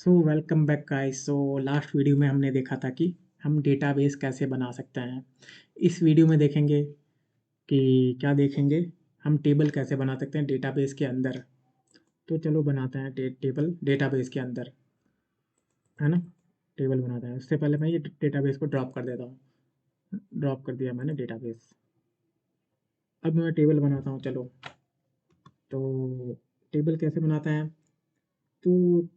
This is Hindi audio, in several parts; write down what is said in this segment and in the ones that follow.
So welcome back guys. So last video में हमने देखा था कि हम डेटाबेस कैसे बना सकते हैं। इस वीडियो में देखेंगे कि क्या देखेंगे, हम टेबल कैसे बना सकते हैं डेटाबेस के अंदर। तो चलो बनाते हैं टेबल डेटाबेस के अंदर, है ना। टेबल बनाते हैं। उससे पहले मैं ये डेटाबेस को ड्रॉप कर देता हूँ। ड्रॉप कर दिया मैंने डेटाबेस। अब मैं टेबल बनाता हूँ। चलो, तो टेबल कैसे बनाते हैं। तो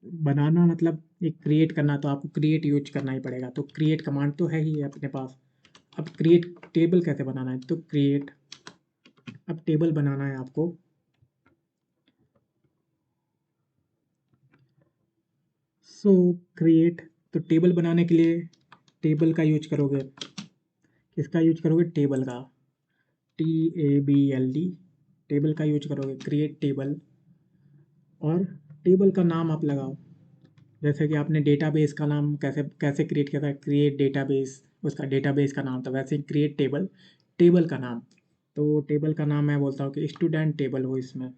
बनाना मतलब एक क्रिएट करना, तो आपको क्रिएट यूज करना ही पड़ेगा। तो क्रिएट कमांड तो है ही अपने पास। अब क्रिएट टेबल कैसे बनाना है, तो क्रिएट, अब टेबल बनाना है आपको। सो क्रिएट, तो टेबल बनाने के लिए टेबल का यूज करोगे। किसका यूज करोगे, टेबल का, TABLD, टेबल का यूज करोगे। क्रिएट टेबल, और टेबल का नाम आप लगाओ। जैसे कि आपने डेटाबेस का नाम कैसे कैसे क्रिएट किया था, क्रिएट डेटाबेस, उसका डेटाबेस का नाम था, वैसे ही क्रिएट टेबल, टेबल का नाम। तो टेबल का नाम मैं बोलता हूँ कि स्टूडेंट टेबल हो, इसमें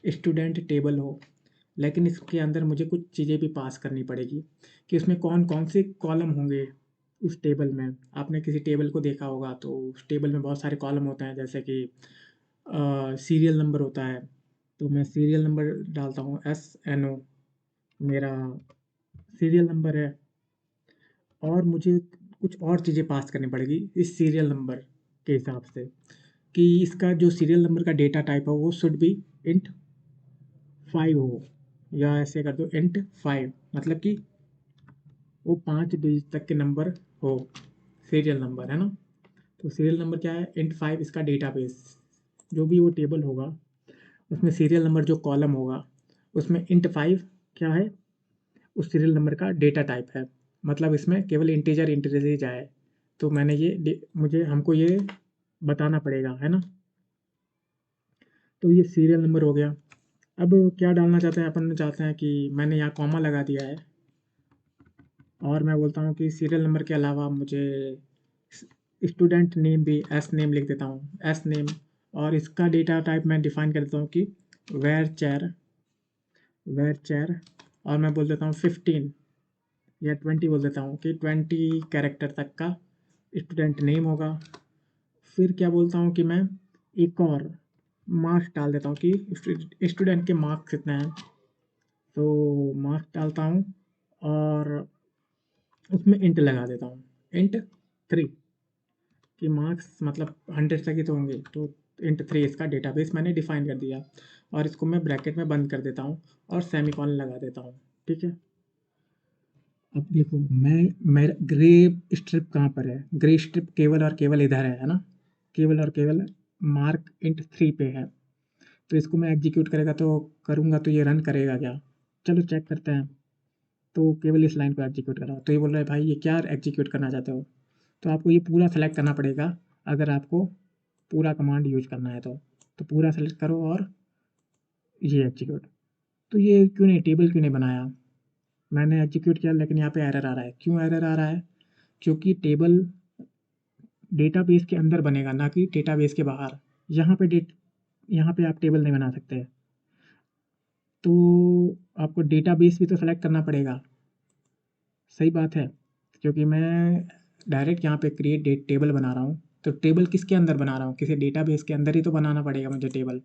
स्टूडेंट टेबल हो। लेकिन इसके अंदर मुझे कुछ चीज़ें भी पास करनी पड़ेगी कि उसमें कौन कौन से कॉलम होंगे उस टेबल में। आपने किसी टेबल को देखा होगा तो उस टेबल में बहुत सारे कॉलम होते हैं, जैसे कि सीरियल नंबर होता है। तो मैं सीरियल नंबर डालता हूँ, SNO मेरा सीरियल नंबर है। और मुझे कुछ और चीज़ें पास करनी पड़ेगी इस सीरियल नंबर के हिसाब से, कि इसका जो सीरियल नंबर का डेटा टाइप है वो शुड बी इंट 5 हो, या ऐसे कर दो इंट 5, मतलब कि वो 5 डिजिट तक के नंबर हो। सीरियल नंबर है ना। तो सीरियल नंबर क्या है, इंट 5 इसका डेटाबेस। जो भी वो टेबल होगा उसमें सीरियल नंबर जो कॉलम होगा उसमें इंट 5 क्या है, उस सीरियल नंबर का डेटा टाइप है। मतलब इसमें केवल इंटीजर इंटीजर ही जाए। तो मैंने मुझे हमको ये बताना पड़ेगा, है ना। तो ये सीरियल नंबर हो गया। अब क्या डालना चाहते हैं अपन, चाहते हैं कि मैंने यहाँ कॉमा लगा दिया है, और मैं बोलता हूँ कि सीरियल नंबर के अलावा मुझे स्टूडेंट नेम भी एस नेम लिख देता हूँ, एस नेम। और इसका डेटा टाइप मैं डिफाइन कर देता हूँ कि वेर चेयर, और मैं बोल देता हूँ 15 या 20, बोल देता हूँ कि 20 कैरेक्टर तक का स्टूडेंट नेम होगा। फिर क्या बोलता हूँ कि मैं एक और मार्क्स डाल देता हूँ कि स्टूडेंट के मार्क्स कितने हैं। तो मार्क्स डालता हूँ, और उसमें इंट लगा देता हूँ, इंट 3, कि मार्क्स मतलब 100 तक ही तो होंगे। तो इंट 3 इसका डेटाबेस मैंने डिफाइन कर दिया, और इसको मैं ब्रैकेट में बंद कर देता हूँ और सेमीकोलन लगा देता हूँ। ठीक है। अब देखो, मेरा ग्रे स्ट्रिप कहाँ पर है, ग्रे स्ट्रिप केवल और केवल इधर है ना। केवल और केवल मार्क इंट 3 पे है। तो इसको मैं एग्जीक्यूट करेगा तो करूँगा तो ये रन करेगा क्या, चलो चेक करते हैं। तो केवल इस लाइन को एग्जीक्यूट करा, तो ये बोल रहा है भाई ये क्या एग्जीक्यूट करना चाहते हो। तो आपको ये पूरा सेलेक्ट करना पड़ेगा, अगर आपको पूरा कमांड यूज करना है तो पूरा सेलेक्ट करो और ये एग्जीक्यूट। तो ये क्यों नहीं, टेबल क्यों नहीं बनाया, मैंने एग्जीक्यूट किया लेकिन यहाँ पे एरर आ रहा है। क्यों एरर आ रहा है, क्योंकि टेबल डेटाबेस के अंदर बनेगा, ना कि डेटाबेस के बाहर। यहाँ पे आप टेबल नहीं बना सकते। तो आपको डेटाबेस भी तो सेलेक्ट करना पड़ेगा। सही बात है, क्योंकि मैं डायरेक्ट यहाँ पे क्रिएट डेट टेबल बना रहा हूँ। तो टेबल किसके अंदर बना रहा हूँ, किसी डेटाबेस के अंदर ही तो बनाना पड़ेगा मुझे टेबल।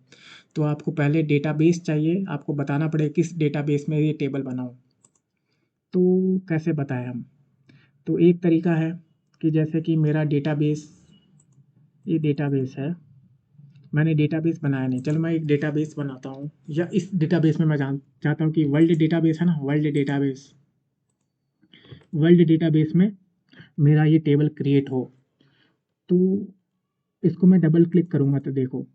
तो आपको पहले डेटाबेस चाहिए, आपको बताना पड़ेगा किस डेटाबेस में ये टेबल बनाऊँ। तो कैसे बताएं हम, तो एक तरीका है कि जैसे कि मेरा डेटाबेस, ये डेटाबेस है, मैंने डेटाबेस बनाया नहीं, चलो मैं एक डेटाबेस बनाता हूँ। या इस डेटाबेस में मैं चाहता हूँ कि वर्ल्ड डेटाबेस है ना, वर्ल्ड डेटाबेस में मेरा ये टेबल क्रिएट हो। तो इसको मैं डबल क्लिक करूँगा तो देखो,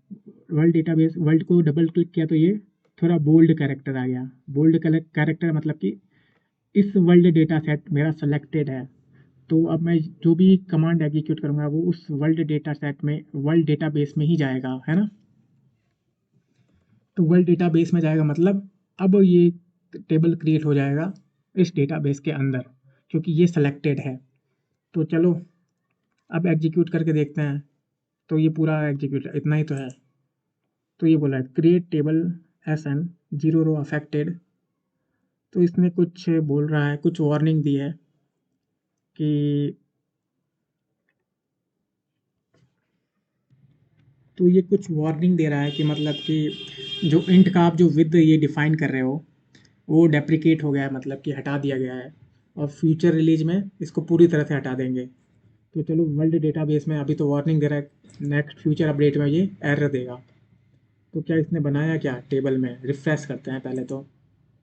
वर्ल्ड डेटाबेस, वर्ल्ड को डबल क्लिक किया तो ये थोड़ा बोल्ड कैरेक्टर आ गया। बोल्ड कैरेक्टर मतलब कि इस वर्ल्ड डेटा सेट मेरा सेलेक्टेड है। तो अब मैं जो भी कमांड एग्जीक्यूट करूँगा वो उस वर्ल्ड डेटा सेट में, वर्ल्ड डेटाबेस में ही जाएगा, है ना। तो वर्ल्ड डेटाबेस में जाएगा, मतलब अब ये टेबल क्रिएट हो जाएगा इस डेटाबेस के अंदर, क्योंकि ये सेलेक्टेड है। तो चलो अब एग्जीक्यूट करके देखते हैं। तो ये पूरा एग्जीक्यूट, इतना ही तो है। तो ये बोला है create table SN 0 row affected, तो इसने कुछ बोल रहा है, कुछ वार्निंग दी है कि तो ये कुछ वार्निंग दे रहा है कि मतलब कि जो इंट का आप जो विद ये डिफाइन कर रहे हो वो डेप्रिकेट हो गया है, मतलब कि हटा दिया गया है और फ्यूचर रिलीज में इसको पूरी तरह से हटा देंगे। तो चलो वर्ल्ड डेटाबेस में अभी तो वार्निंग दे रहा है, नेक्स्ट फ्यूचर अपडेट में ये एरर देगा। तो क्या इसने बनाया क्या टेबल में, रिफ्रेश करते हैं पहले तो।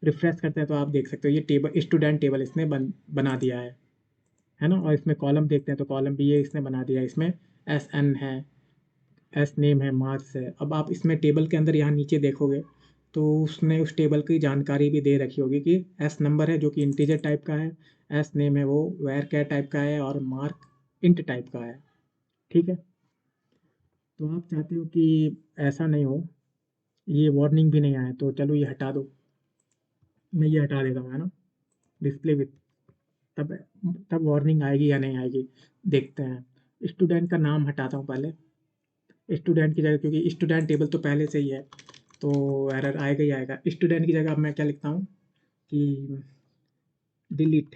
रिफ्रेश करते हैं तो आप देख सकते हो ये टेबल स्टूडेंट टेबल इसने बना दिया है ना। और इसमें कॉलम देखते हैं तो कॉलम भी ये इसने बना दिया है, इसमें एस एन है, एस नेम है, मार्क्स है। अब आप इसमें टेबल के अंदर यहाँ नीचे देखोगे तो उसने उस टेबल की जानकारी भी दे रखी होगी कि एस नंबर है जो कि इंटीजर टाइप का है, एस नेम है वो वेर कैर टाइप का है और मार्क इंट टाइप का है। ठीक है। तो आप चाहते हो कि ऐसा नहीं हो, ये वार्निंग भी नहीं आए, तो चलो ये हटा दो। मैं ये हटा देता हूँ, है ना, डिस्प्ले विथ। तब तब वार्निंग आएगी या नहीं आएगी, देखते हैं। स्टूडेंट का नाम हटाता हूँ पहले स्टूडेंट की जगह, क्योंकि स्टूडेंट टेबल तो पहले से ही है तो एरर आएगा ही आएगा। स्टूडेंट की जगह अब मैं क्या लिखता हूँ कि डिलीट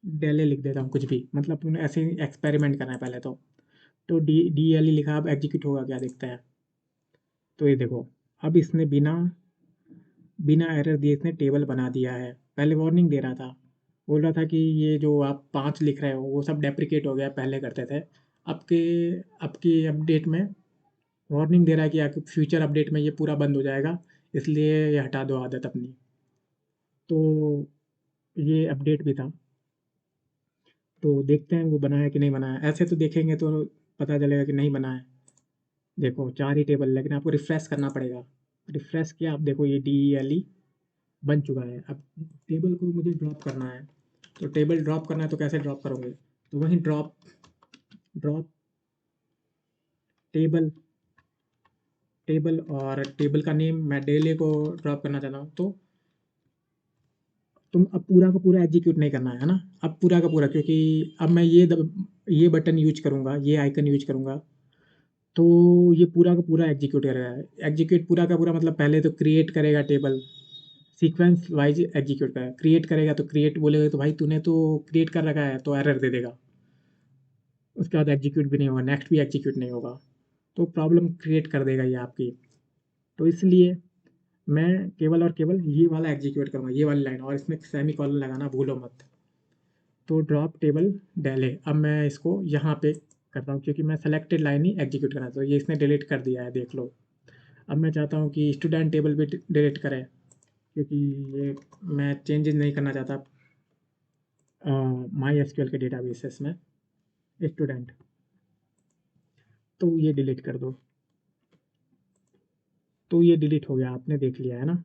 डेले लिख देता हूँ, कुछ भी, मतलब तुमने ऐसे ही एक्सपेरिमेंट करना है पहले तो डी डी एल ई लिखा, अब एग्जीक्यूट होगा क्या देखते हैं। तो ये देखो, अब इसने बिना बिना एरर दिए इसने टेबल बना दिया है। पहले वार्निंग दे रहा था, बोल रहा था कि ये जो आप 5 लिख रहे हो वो सब डेप्रिकेट हो गया, पहले करते थे। अब के अब की अपडेट में वार्निंग दे रहा है कि आपके फ्यूचर अपडेट में ये पूरा बंद हो जाएगा, इसलिए ये हटा दो आदत अपनी। तो ये अपडेट भी था, तो देखते हैं वो बना है कि नहीं बना है। ऐसे तो देखेंगे तो पता चलेगा कि नहीं बना है। देखो 4 ही टेबल, लेकिन आपको रिफ्रेश करना पड़ेगा। रिफ्रेश किया, आप देखो ये डी ई एल ई बन चुका है। अब टेबल को मुझे ड्रॉप करना है, तो टेबल ड्रॉप करना है तो कैसे ड्रॉप करोगे, तो वहीं ड्रॉप ड्रॉप टेबल टेबल और टेबल का नेम मैं डेले को ड्रॉप करना चाहता हूँ। तो तुम अब पूरा का पूरा एग्जीक्यूट नहीं करना है ना, अब पूरा का पूरा, क्योंकि अब मैं ये बटन यूज करूँगा, ये आइकन यूज करूँगा, तो ये पूरा का पूरा एग्जीक्यूट करेगा। एग्जीक्यूट पूरा का पूरा मतलब पहले तो क्रिएट करेगा टेबल, सीक्वेंस वाइज एग्जीक्यूट करेगा। क्रिएट करेगा तो क्रिएट बोलेगा तो भाई तूने तो क्रिएट कर रखा है, तो एरर दे देगा। उसके बाद एग्जीक्यूट भी नहीं होगा, नेक्स्ट भी एग्जीक्यूट नहीं होगा, तो प्रॉब्लम क्रिएट कर देगा ये आपकी। तो इसलिए मैं केवल और केवल ये वाला एग्जीक्यूट करूँगा, ये वाली लाइन, और इसमें सेमी कॉलन लगाना भूलो मत। तो ड्रॉप टेबल डेले, अब मैं इसको यहाँ पे करता हूँ क्योंकि मैं सेलेक्टेड लाइन ही एग्जीक्यूट करना, तो ये इसने डिलीट कर दिया है, देख लो। अब मैं चाहता हूँ कि स्टूडेंट टेबल भी डिलीट करें, क्योंकि ये मैं चेंजेस नहीं करना चाहता माई एसक्यूएल के डेटाबेसेस में स्टूडेंट। तो ये डिलीट कर दो। तो ये डिलीट हो गया, आपने देख लिया है ना।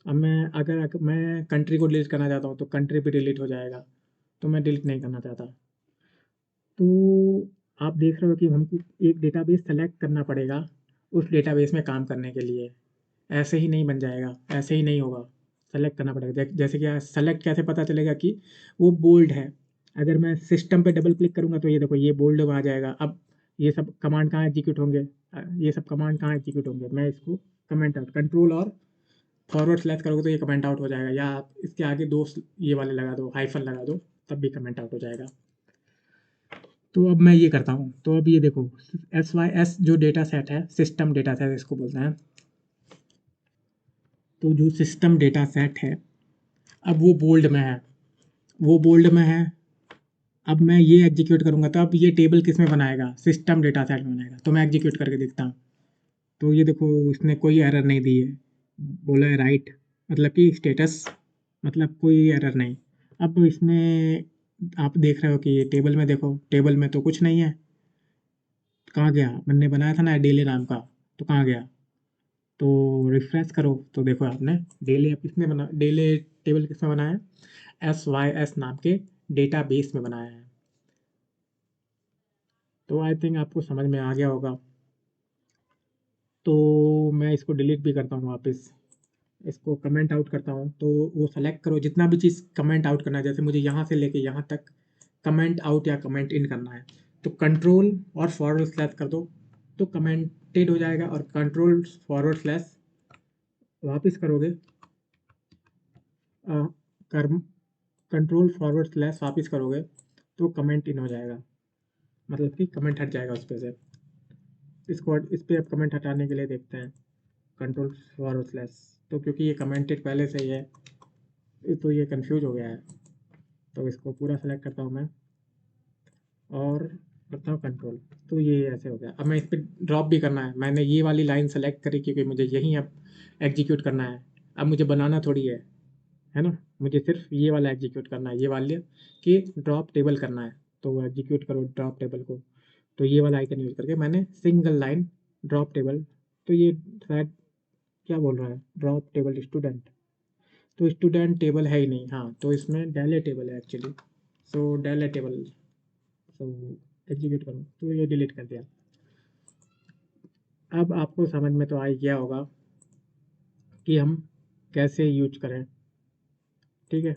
अब मैं अगर मैं कंट्री को डिलीट करना चाहता हूँ तो कंट्री भी डिलीट हो जाएगा, तो मैं डिलीट नहीं करना चाहता। तो आप देख रहे हो कि हमको एक डेटाबेस सेलेक्ट करना पड़ेगा उस डेटाबेस में काम करने के लिए। ऐसे ही नहीं बन जाएगा, ऐसे ही नहीं होगा, सेलेक्ट करना पड़ेगा। जैसे कि सेलेक्ट कैसे पता चलेगा कि वो बोल्ड है। अगर मैं सिस्टम पे डबल क्लिक करूँगा तो ये देखो ये बोल्ड में आ जाएगा। अब ये सब कमांड कहाँ एग्जीक्यूट होंगे, ये सब कमांड कहाँ एग्जीक्यूट होंगे, मैं इसको कमेंट आउट, कंट्रोल और फॉरवर्ड स्लैश करोगे तो ये कमेंट आउट हो जाएगा, या आप इसके आगे दो ये वाले लगा दो, हाइफन लगा दो, तब भी कमेंट आउट हो जाएगा। तो अब मैं ये करता हूँ, तो अब ये देखो एस वाई एस जो डेटा सेट है, सिस्टम डेटा सेट इसको बोलते हैं। तो जो सिस्टम डेटा सेट है, अब वो बोल्ड में है, वो बोल्ड में है। अब मैं ये एग्जीक्यूट करूँगा तो अब ये टेबल किस में बनाएगा, सिस्टम डेटा सेट में बनाएगा। तो मैं एग्जीक्यूट करके देखता हूँ, तो ये देखो इसने कोई एरर नहीं दी है, बोला है राइट, मतलब कि स्टेटस, मतलब कोई एरर नहीं। अब इसमें आप देख रहे हो कि ये टेबल में देखो, टेबल में तो कुछ नहीं है, कहाँ गया, मैंने बनाया था ना डेली नाम का, तो कहाँ गया। तो रिफ्रेश करो तो देखो आपने डेली किसने बना, डेली टेबल किसमें बनाया है, एस वाई एस नाम के डेटा बेस में बनाया है। तो आई थिंक आपको समझ में आ गया होगा। तो मैं इसको डिलीट भी करता हूँ वापस, इसको कमेंट आउट करता हूँ। तो वो सेलेक्ट करो जितना भी चीज़ कमेंट आउट करना है, जैसे मुझे यहाँ से लेके यहाँ तक कमेंट आउट या कमेंट इन करना है, तो कंट्रोल और फॉरवर्ड स्लैश कर दो, तो कमेंटेड हो जाएगा। और कंट्रोल फॉरवर्ड स्लैश वापस करोगे कर कंट्रोल फॉरवर्ड स्लैश वापिस करोगे तो कमेंट इन हो जाएगा, मतलब कि कमेंट हट जाएगा उस पे से। इसको इस पे अब कमेंट हटाने के लिए देखते हैं कंट्रोल फॉरवर्ड स्लैश, तो क्योंकि ये कमेंटेड पहले से ही है तो ये कंफ्यूज हो गया है, तो इसको पूरा सेलेक्ट करता हूँ मैं और करता हूँ कंट्रोल, तो ये ऐसे हो गया। अब मैं इस पर ड्रॉप भी करना है, मैंने ये वाली लाइन सेलेक्ट करी क्योंकि मुझे यहीं अब एग्जीक्यूट करना है, अब मुझे बनाना थोड़ी है ना, मुझे सिर्फ ये वाला एग्जीक्यूट करना है, ये वाले कि ड्रॉप टेबल करना है, तो वो एग्जीक्यूट करो ड्रॉप टेबल को, तो ये वाला आइकन यूज़ करके मैंने सिंगल लाइन ड्रॉप टेबल, तो ये शायद क्या बोल रहा है ड्रॉप टेबल स्टूडेंट, तो स्टूडेंट टेबल है ही नहीं, हाँ तो इसमें डेले टेबल है एक्चुअली, सो डेले टेबल, सो एग्जीक्यूट करो तो ये डिलीट कर दिया। अब आपको समझ में तो आ ही गया होगा कि हम कैसे यूज करें, ठीक है।